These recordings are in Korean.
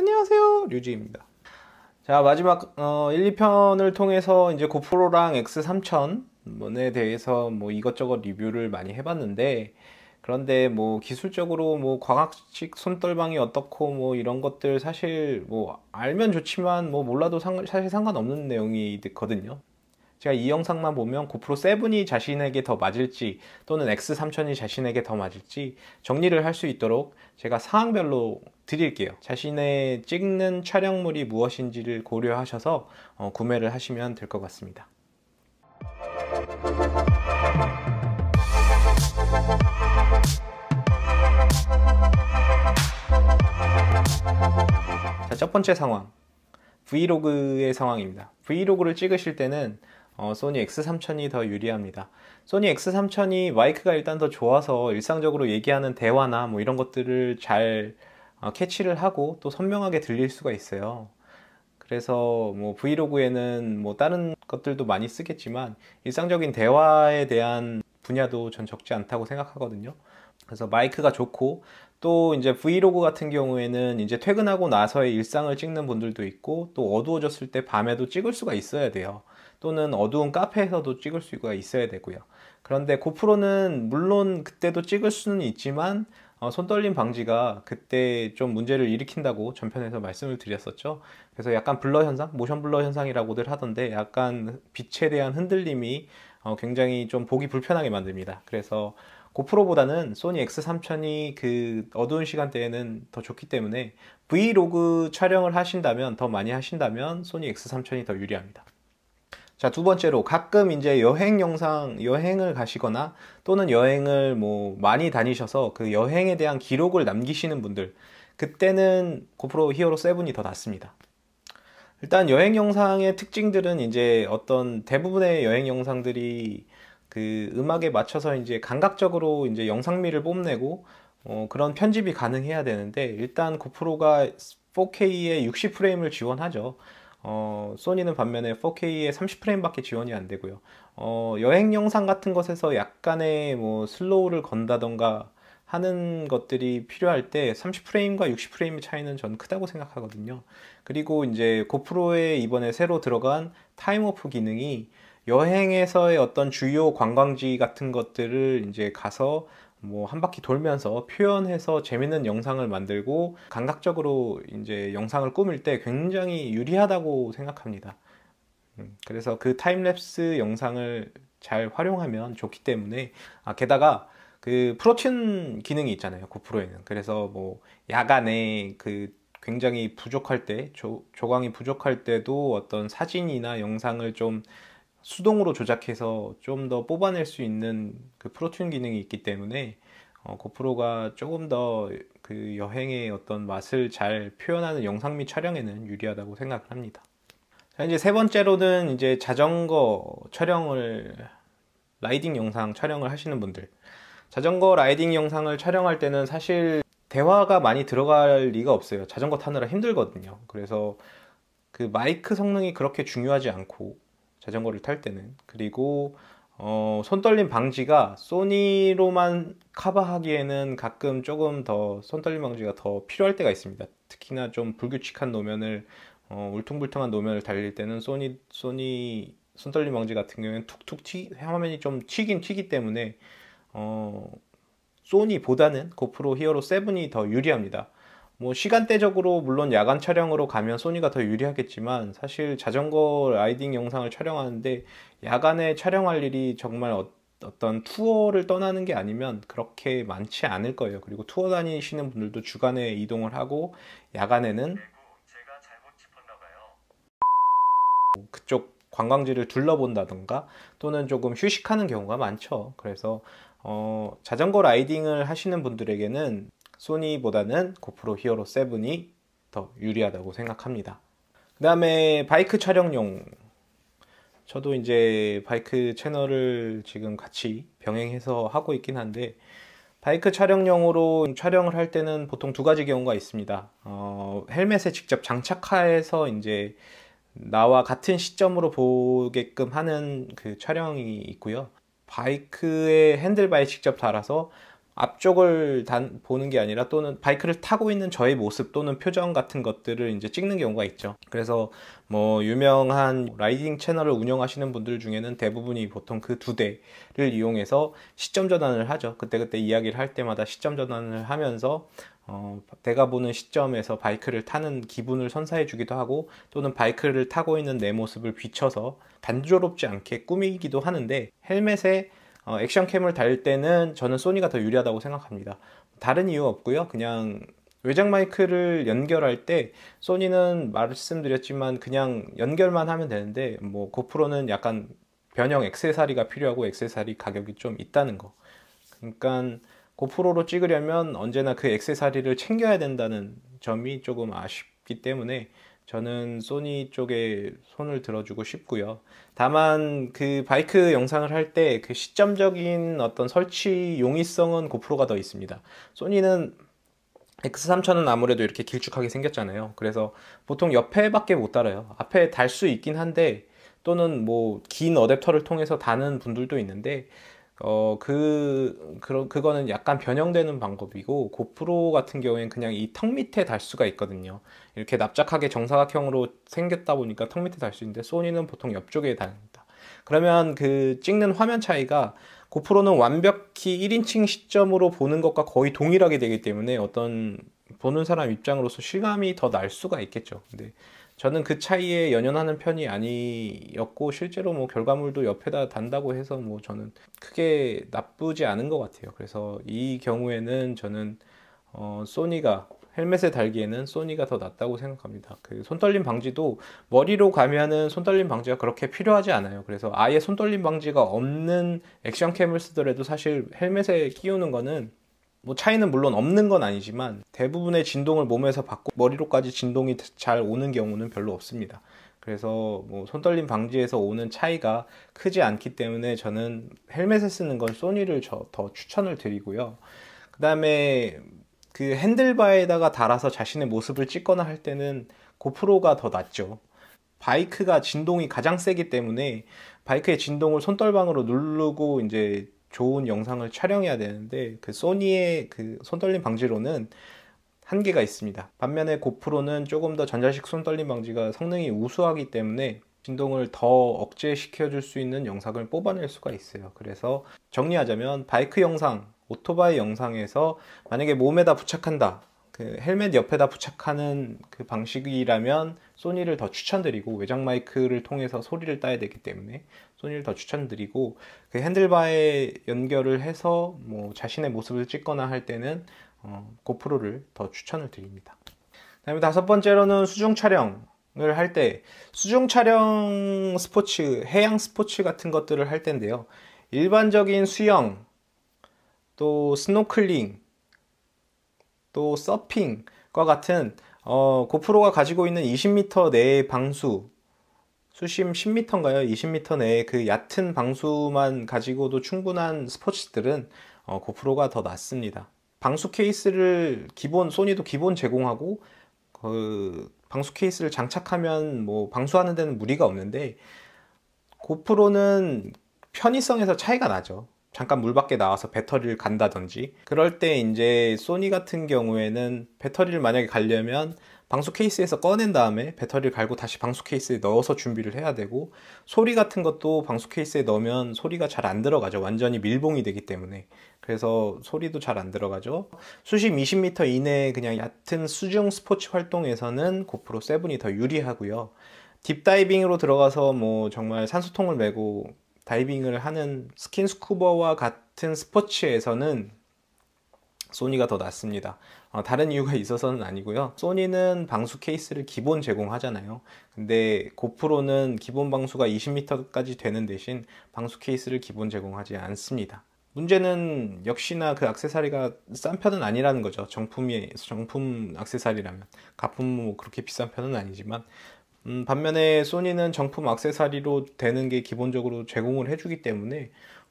안녕하세요, 류지입니다. 자, 마지막 1, 2편을 통해서 이제 고프로랑 X3000에 대해서 뭐 이것저것 리뷰를 많이 해봤는데, 그런데 뭐 기술적으로 뭐 광학식 손떨방이 어떻고 뭐 이런 것들 사실 뭐 알면 좋지만 뭐 몰라도 사실 상관없는 내용이거든요. 제가 이 영상만 보면 고프로 7이 자신에게 더 맞을지 또는 X3000이 자신에게 더 맞을지 정리를 할 수 있도록 제가 상황별로 드릴게요. 자신의 찍는 촬영물이 무엇인지를 고려하셔서 구매를 하시면 될 것 같습니다. 자, 첫 번째 상황, 브이로그의 상황입니다. 브이로그를 찍으실 때는 소니 X3000이 더 유리합니다. 소니 X3000이 마이크가 일단 더 좋아서 일상적으로 얘기하는 대화나 뭐 이런 것들을 잘 캐치를 하고 또 선명하게 들릴 수가 있어요. 그래서 뭐 브이로그에는 뭐 다른 것들도 많이 쓰겠지만 일상적인 대화에 대한 분야도 전 적지 않다고 생각하거든요. 그래서 마이크가 좋고, 또 이제 브이로그 같은 경우에는 이제 퇴근하고 나서의 일상을 찍는 분들도 있고, 또 어두워졌을 때 밤에도 찍을 수가 있어야 돼요. 또는 어두운 카페에서도 찍을 수가 있어야 되고요. 그런데 고프로는 물론 그때도 찍을 수는 있지만 손떨림 방지가 그때 좀 문제를 일으킨다고 전편에서 말씀을 드렸었죠. 그래서 약간 블러 현상, 모션 블러 현상이라고들 하던데, 약간 빛에 대한 흔들림이 굉장히 좀 보기 불편하게 만듭니다. 그래서 고프로보다는 소니 X3000이 그 어두운 시간대에는 더 좋기 때문에 브이로그 촬영을 하신다면, 더 많이 하신다면 소니 X3000이 더 유리합니다. 자, 두 번째로 가끔 이제 여행을 가시거나 또는 여행을 뭐 많이 다니셔서 그 여행에 대한 기록을 남기시는 분들, 그때는 고프로 히어로 7이 더 낫습니다. 일단 여행 영상의 특징들은 이제 어떤 대부분의 여행 영상들이 그 음악에 맞춰서 이제 감각적으로 이제 영상미를 뽐내고 그런 편집이 가능해야 되는데, 일단 고프로가 4K에 60프레임을 지원하죠. 소니는 반면에 4K에 30프레임밖에 지원이 안 되고요. 여행 영상 같은 것에서 약간의 뭐 슬로우를 건다던가 하는 것들이 필요할 때 30프레임과 60프레임의 차이는 전 크다고 생각하거든요. 그리고 이제 고프로에 이번에 새로 들어간 타임오프 기능이 여행에서의 어떤 주요 관광지 같은 것들을 이제 가서 뭐 한 바퀴 돌면서 표현해서 재밌는 영상을 만들고 감각적으로 이제 영상을 꾸밀 때 굉장히 유리하다고 생각합니다. 그래서 그 타임랩스 영상을 잘 활용하면 좋기 때문에, 게다가 그 프로튠 기능이 있잖아요, 고프로에는. 그래서 뭐 야간에 그 굉장히 부족할 때, 조광이 부족할 때도 어떤 사진이나 영상을 좀 수동으로 조작해서 좀 더 뽑아낼 수 있는 그 프로튠 기능이 있기 때문에 고프로가 조금 더 그 여행의 어떤 맛을 잘 표현하는 영상 및 촬영에는 유리하다고 생각을 합니다. 자, 이제 세 번째로는 이제 자전거 촬영을, 라이딩 영상 촬영을 하시는 분들. 자전거 라이딩 영상을 촬영할 때는 사실 대화가 많이 들어갈 리가 없어요. 자전거 타느라 힘들거든요. 그래서 그 마이크 성능이 그렇게 중요하지 않고, 자전거를 탈 때는. 그리고 손떨림 방지가 소니로만 커버하기에는 가끔 조금 더 손떨림 방지가 더 필요할 때가 있습니다. 특히나 좀 불규칙한 노면을, 울퉁불퉁한 노면을 달릴 때는 소니 손떨림 방지 같은 경우에는 화면이 좀 튀긴 튀기 때문에 소니보다는 고프로 히어로 7이 더 유리합니다. 뭐 시간대적으로 물론 야간 촬영으로 가면 소니가 더 유리하겠지만, 사실 자전거 라이딩 영상을 촬영하는데 야간에 촬영할 일이 정말 어떤 투어를 떠나는 게 아니면 그렇게 많지 않을 거예요. 그리고 투어 다니시는 분들도 주간에 이동을 하고 야간에는 그쪽 관광지를 둘러본다던가 또는 조금 휴식하는 경우가 많죠. 그래서 자전거 라이딩을 하시는 분들에게는 소니보다는 고프로 히어로 7이 더 유리하다고 생각합니다. 그 다음에 바이크 촬영용. 저도 이제 바이크 채널을 지금 같이 병행해서 하고 있긴 한데, 바이크 촬영용으로 촬영을 할 때는 보통 두 가지 경우가 있습니다. 헬멧에 직접 장착해서 이제 나와 같은 시점으로 보게끔 하는 그 촬영이 있고요. 바이크에 핸들바에 직접 달아서 앞쪽을 보는 게 아니라 또는 바이크를 타고 있는 저의 모습 또는 표정 같은 것들을 이제 찍는 경우가 있죠. 그래서 뭐 유명한 라이딩 채널을 운영하시는 분들 중에는 대부분이 보통 그 두 대를 이용해서 시점 전환을 하죠. 그때그때 이야기를 할 때마다 시점 전환을 하면서 내가 보는 시점에서 바이크를 타는 기분을 선사해 주기도 하고, 또는 바이크를 타고 있는 내 모습을 비춰서 단조롭지 않게 꾸미기도 하는데, 헬멧에 액션캠을 달 때는 저는 소니가 더 유리하다고 생각합니다. 다른 이유 없고요. 그냥 외장 마이크를 연결할 때 소니는 말씀드렸지만 그냥 연결만 하면 되는데, 뭐 고프로는 약간 변형 액세서리가 필요하고 액세서리 가격이 좀 있다는 거. 그러니까 고프로로 찍으려면 언제나 그 액세서리를 챙겨야 된다는 점이 조금 아쉽기 때문에 저는 소니 쪽에 손을 들어주고 싶고요. 다만 그 바이크 영상을 할 때 그 시점적인 어떤 설치 용이성은 고프로가 더 있습니다. 소니는 X3000은 아무래도 이렇게 길쭉하게 생겼잖아요. 그래서 보통 옆에밖에 못 달아요. 앞에 달 수 있긴 한데, 또는 뭐 긴 어댑터를 통해서 다는 분들도 있는데, 그거는 약간 변형되는 방법이고, 고프로 같은 경우에는 그냥 이 턱 밑에 달 수가 있거든요. 이렇게 납작하게 정사각형으로 생겼다 보니까 턱 밑에 달 수 있는데, 소니는 보통 옆쪽에 달립니다. 그러면 그 찍는 화면 차이가 고프로는 완벽히 1인칭 시점으로 보는 것과 거의 동일하게 되기 때문에 어떤 보는 사람 입장으로서 실감이 더 날 수가 있겠죠. 근데 저는 그 차이에 연연하는 편이 아니었고, 실제로 뭐 결과물도 옆에다 단다고 해서 뭐 저는 크게 나쁘지 않은 것 같아요. 그래서 이 경우에는 저는 소니가 헬멧에 달기에는 소니가 더 낫다고 생각합니다. 그 손떨림 방지도 머리로 가면은 손떨림 방지가 그렇게 필요하지 않아요. 그래서 아예 손떨림 방지가 없는 액션캠을 쓰더라도 사실 헬멧에 끼우는 거는 뭐 차이는 물론 없는 건 아니지만 대부분의 진동을 몸에서 받고 머리로까지 진동이 잘 오는 경우는 별로 없습니다. 그래서 뭐 손떨림 방지에서 오는 차이가 크지 않기 때문에 저는 헬멧에 쓰는 건 소니를 더 추천을 드리고요. 그 다음에 그 핸들바에다가 달아서 자신의 모습을 찍거나 할 때는 고프로가 더 낫죠. 바이크가 진동이 가장 세기 때문에 바이크의 진동을 손떨방으로 누르고 이제 좋은 영상을 촬영해야 되는데, 그 소니의 그 손떨림 방지로는 한계가 있습니다. 반면에 고프로는 조금 더 전자식 손떨림 방지가 성능이 우수하기 때문에 진동을 더 억제시켜 줄 수 있는 영상을 뽑아낼 수가 있어요. 그래서 정리하자면 바이크 영상, 오토바이 영상에서 만약에 몸에다 부착한다, 그 헬멧 옆에다 부착하는 그 방식이라면 소니를 더 추천드리고, 외장 마이크를 통해서 소리를 따야 되기 때문에 소니를 더 추천드리고, 그 핸들바에 연결을 해서 뭐 자신의 모습을 찍거나 할 때는 고프로를 더 추천을 드립니다. 그다음에 다섯 번째로는 수중 촬영을 할 때, 수중 촬영 스포츠, 해양 스포츠 같은 것들을 할 때인데요. 일반적인 수영, 또 스노클링, 또 서핑과 같은 고프로가 가지고 있는 20m 내의 방수, 수심 10m인가요? 20m 내의 그 얕은 방수만 가지고도 충분한 스포츠들은 고프로가 더 낫습니다. 방수 케이스를 소니도 기본 제공하고, 그 방수 케이스를 장착하면 뭐 방수하는 데는 무리가 없는데, 고프로는 편의성에서 차이가 나죠. 잠깐 물 밖에 나와서 배터리를 간다든지, 그럴 때 이제 소니 같은 경우에는 배터리를 만약에 갈려면 방수 케이스에서 꺼낸 다음에 배터리를 갈고 다시 방수 케이스에 넣어서 준비를 해야 되고, 소리 같은 것도 방수 케이스에 넣으면 소리가 잘 안 들어가죠. 완전히 밀봉이 되기 때문에. 그래서 소리도 잘 안 들어가죠. 수심 20m 이내의 그냥 얕은 수중 스포츠 활동에서는 고프로 7이 더 유리하고요. 딥다이빙으로 들어가서 뭐 정말 산소통을 메고 다이빙을 하는 스킨스쿠버와 같은 스포츠에서는 소니가 더 낫습니다. 다른 이유가 있어서는 아니고요. 소니는 방수 케이스를 기본 제공하잖아요. 근데 고프로는 기본 방수가 20m까지 되는 대신 방수 케이스를 기본 제공하지 않습니다. 문제는 역시나 그 액세서리가 싼 편은 아니라는 거죠. 정품 액세서리라면. 가품 뭐 그렇게 비싼 편은 아니지만, 반면에 소니는 정품 액세서리로 되는 게 기본적으로 제공을 해주기 때문에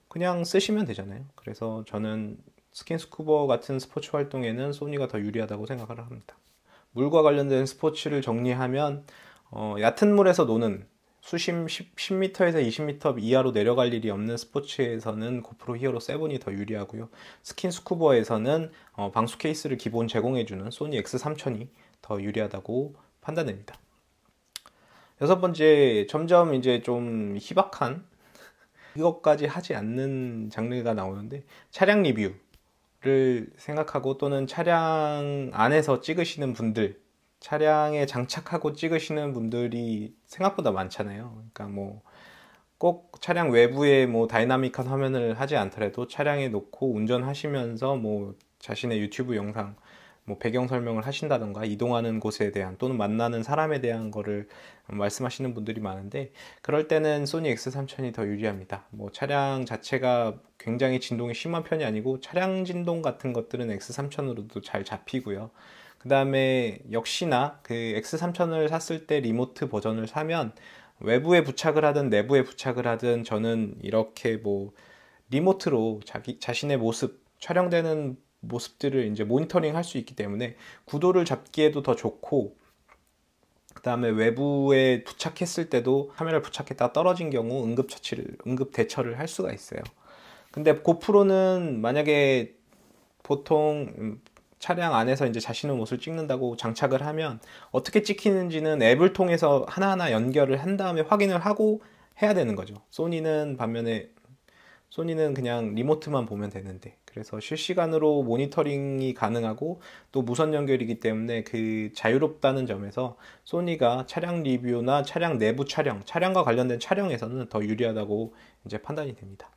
그냥 쓰시면 되잖아요. 그래서 저는 스킨스쿠버 같은 스포츠 활동에는 소니가 더 유리하다고 생각을 합니다. 물과 관련된 스포츠를 정리하면 얕은 물에서 노는 10m에서 20m 이하로 내려갈 일이 없는 스포츠에서는 고프로 히어로 7이 더 유리하고요. 스킨 스쿠버에서는 방수 케이스를 기본 제공해주는 소니 X3000이 더 유리하다고 판단됩니다. 여섯 번째, 점점 이제 좀 희박한 이것까지 하지 않는 장르가 나오는데, 차량 리뷰를 생각하고 또는 차량 안에서 찍으시는 분들, 차량에 장착하고 찍으시는 분들이 생각보다 많잖아요. 그러니까 뭐 꼭 차량 외부에 뭐 다이나믹한 화면을 하지 않더라도 차량에 놓고 운전하시면서 뭐 자신의 유튜브 영상, 뭐 배경 설명을 하신다던가 이동하는 곳에 대한 또는 만나는 사람에 대한 거를 말씀하시는 분들이 많은데, 그럴 때는 소니 X3000이 더 유리합니다. 뭐 차량 자체가 굉장히 진동이 심한 편이 아니고 차량 진동 같은 것들은 X3000으로도 잘 잡히고요. 그 다음에 역시나 그 X3000을 샀을 때 리모트 버전을 사면 외부에 부착을 하든 내부에 부착을 하든 저는 이렇게 뭐 리모트로 자신의 모습, 촬영되는 모습들을 이제 모니터링 할 수 있기 때문에 구도를 잡기에도 더 좋고, 그 다음에 외부에 부착했을 때도 카메라를 부착했다가 떨어진 경우 응급 대처를 할 수가 있어요. 근데 고프로는 만약에 보통 차량 안에서 이제 자신의 모습을 찍는다고 장착을 하면 어떻게 찍히는지는 앱을 통해서 하나하나 연결을 한 다음에 확인을 하고 해야 되는 거죠. 소니는 반면에 소니는 그냥 리모트만 보면 되는데, 그래서 실시간으로 모니터링이 가능하고 또 무선 연결이기 때문에 그 자유롭다는 점에서 소니가 차량 리뷰나 차량 내부 촬영, 차량과 관련된 촬영에서는 더 유리하다고 이제 판단이 됩니다.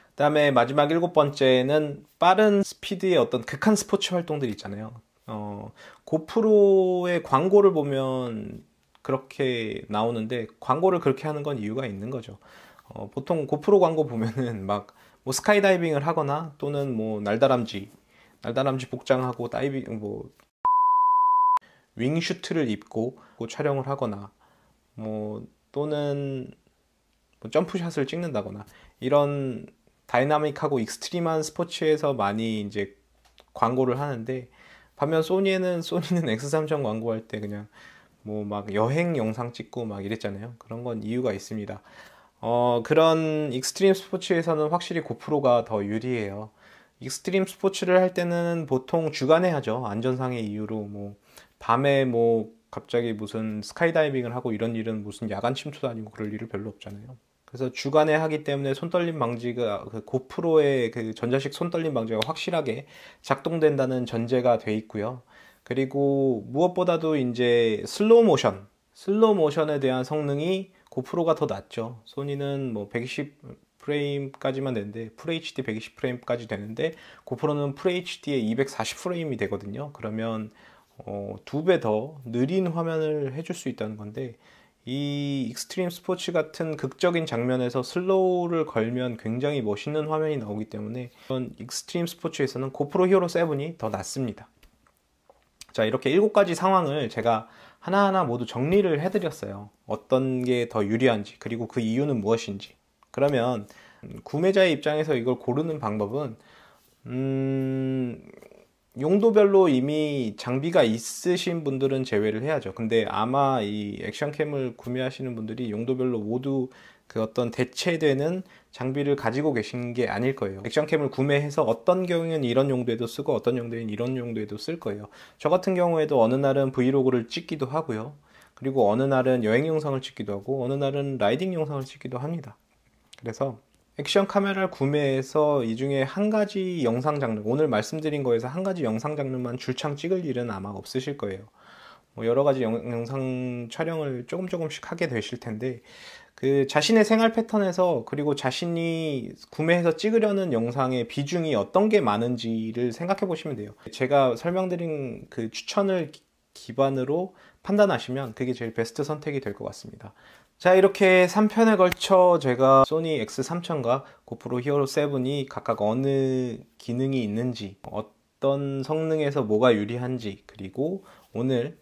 그 다음에 마지막 일곱 번째는 빠른 스피드의 어떤 극한 스포츠 활동들 있잖아요. 고프로의 광고를 보면 그렇게 나오는데, 광고를 그렇게 하는 건 이유가 있는 거죠. 보통 고프로 광고 보면은 막 뭐 스카이다이빙을 하거나 또는 뭐 날다람쥐 복장하고 다이빙 뭐 윙슈트를 입고 촬영을 하거나 뭐 또는 뭐 점프샷을 찍는다거나 이런 다이나믹하고 익스트림한 스포츠에서 많이 이제 광고를 하는데, 반면 소니는 X3000 광고할 때 그냥 뭐 막 여행 영상 찍고 막 이랬잖아요. 그런 건 이유가 있습니다. 그런 익스트림 스포츠에서는 확실히 고프로가 더 유리해요. 익스트림 스포츠를 할 때는 보통 주간에 하죠. 안전상의 이유로. 뭐 밤에 뭐 갑자기 무슨 스카이다이빙을 하고 이런 일은 무슨 야간 침투도 아니고 그럴 일은 별로 없잖아요. 그래서 주간에 하기 때문에 손떨림 방지가 그 고프로의 그 전자식 손떨림 방지가 확실하게 작동된다는 전제가 돼 있고요. 그리고 무엇보다도 이제 슬로우 모션에 대한 성능이 고프로가 더 낫죠. 소니는 뭐 120프레임까지만 되는데, FHD 120프레임까지 되는데 고프로는 FHD에 240프레임이 되거든요. 그러면 2배 더 느린 화면을 해줄 수 있다는 건데, 이 익스트림 스포츠 같은 극적인 장면에서 슬로우를 걸면 굉장히 멋있는 화면이 나오기 때문에 이런 익스트림 스포츠에서는 고프로 히어로 7이 더 낫습니다. 자, 이렇게 7가지 상황을 제가 하나하나 모두 정리를 해드렸어요. 어떤 게 더 유리한지, 그리고 그 이유는 무엇인지. 그러면 구매자의 입장에서 이걸 고르는 방법은 용도별로 이미 장비가 있으신 분들은 제외를 해야죠. 근데 아마 이 액션캠을 구매하시는 분들이 용도별로 모두 그 어떤 대체되는 장비를 가지고 계신 게 아닐 거예요. 액션캠을 구매해서 어떤 경우에는 이런 용도에도 쓰고 어떤 용도에는 이런 용도에도 쓸 거예요. 저 같은 경우에도 어느 날은 브이로그를 찍기도 하고요. 그리고 어느 날은 여행 영상을 찍기도 하고 어느 날은 라이딩 영상을 찍기도 합니다. 그래서 액션 카메라를 구매해서 이 중에 한 가지 영상 장르, 오늘 말씀드린 거에서 한 가지 영상 장르만 줄창 찍을 일은 아마 없으실 거예요. 뭐 여러 가지 영상 촬영을 조금씩 하게 되실 텐데, 그 자신의 생활 패턴에서 그리고 자신이 구매해서 찍으려는 영상의 비중이 어떤 게 많은지를 생각해 보시면 돼요. 제가 설명드린 그 추천을 기반으로 판단하시면 그게 제일 베스트 선택이 될 것 같습니다. 자, 이렇게 3편에 걸쳐 제가 소니 X3000과 고프로 히어로 7이 각각 어느 기능이 있는지, 어떤 성능에서 뭐가 유리한지, 그리고 오늘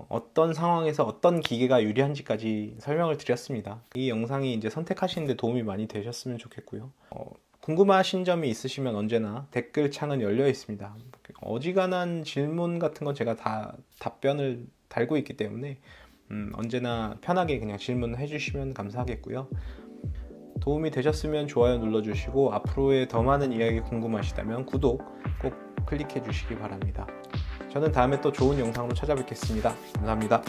어떤 상황에서 어떤 기계가 유리한지까지 설명을 드렸습니다. 이 영상이 이제 선택하시는데 도움이 많이 되셨으면 좋겠고요. 궁금하신 점이 있으시면 언제나 댓글창은 열려 있습니다. 어지간한 질문 같은 건 제가 다 답변을 달고 있기 때문에 언제나 편하게 그냥 질문해 주시면 감사하겠고요. 도움이 되셨으면 좋아요 눌러주시고 앞으로의 더 많은 이야기 궁금하시다면 구독 꼭 클릭해 주시기 바랍니다. 저는 다음에 또 좋은 영상으로 찾아뵙겠습니다. 감사합니다.